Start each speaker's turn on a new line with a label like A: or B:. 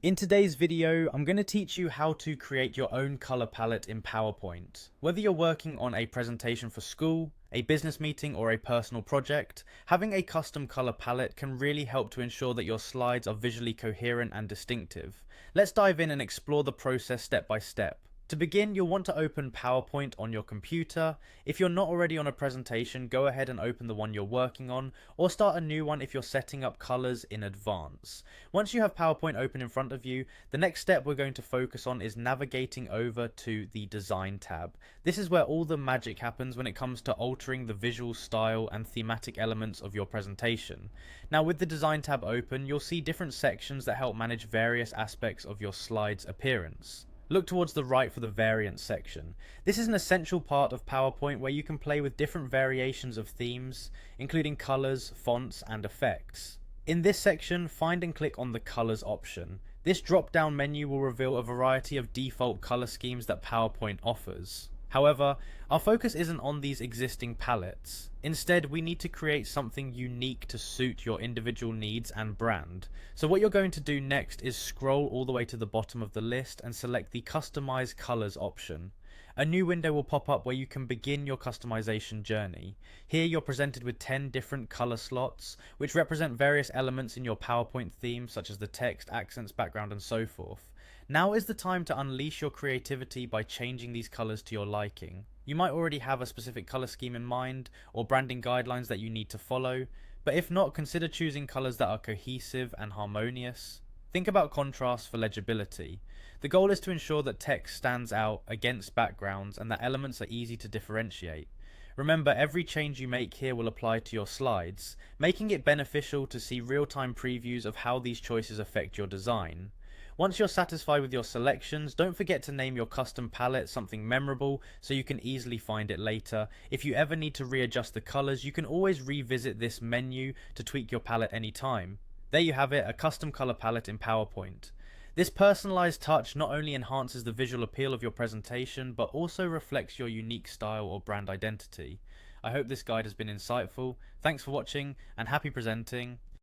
A: In today's video, I'm going to teach you how to create your own color palette in PowerPoint. Whether you're working on a presentation for school, a business meeting, or a personal project, having a custom color palette can really help to ensure that your slides are visually coherent and distinctive. Let's dive in and explore the process step by step. To begin, you'll want to open PowerPoint on your computer. If you're not already on a presentation, go ahead and open the one you're working on, or start a new one if you're setting up colors in advance. Once you have PowerPoint open in front of you, the next step we're going to focus on is navigating over to the Design tab. This is where all the magic happens when it comes to altering the visual style and thematic elements of your presentation. Now, with the Design tab open, you'll see different sections that help manage various aspects of your slide's appearance. Look towards the right for the Variants section. This is an essential part of PowerPoint where you can play with different variations of themes, including colors, fonts, and effects. In this section, find and click on the Colors option. This drop-down menu will reveal a variety of default color schemes that PowerPoint offers. However, our focus isn't on these existing palettes. Instead, we need to create something unique to suit your individual needs and brand. So what you're going to do next is scroll all the way to the bottom of the list and select the Customize Colors option. A new window will pop up where you can begin your customization journey. Here you're presented with 10 different color slots, which represent various elements in your PowerPoint theme, such as the text, accents, background, and so forth. Now is the time to unleash your creativity by changing these colors to your liking. You might already have a specific color scheme in mind, or branding guidelines that you need to follow, but if not, consider choosing colors that are cohesive and harmonious. Think about contrast for legibility. The goal is to ensure that text stands out against backgrounds and that elements are easy to differentiate. Remember, every change you make here will apply to your slides, making it beneficial to see real-time previews of how these choices affect your design. Once you're satisfied with your selections, don't forget to name your custom palette something memorable so you can easily find it later. If you ever need to readjust the colors, you can always revisit this menu to tweak your palette anytime. There you have it, a custom color palette in PowerPoint. This personalized touch not only enhances the visual appeal of your presentation, but also reflects your unique style or brand identity. I hope this guide has been insightful. Thanks for watching and happy presenting.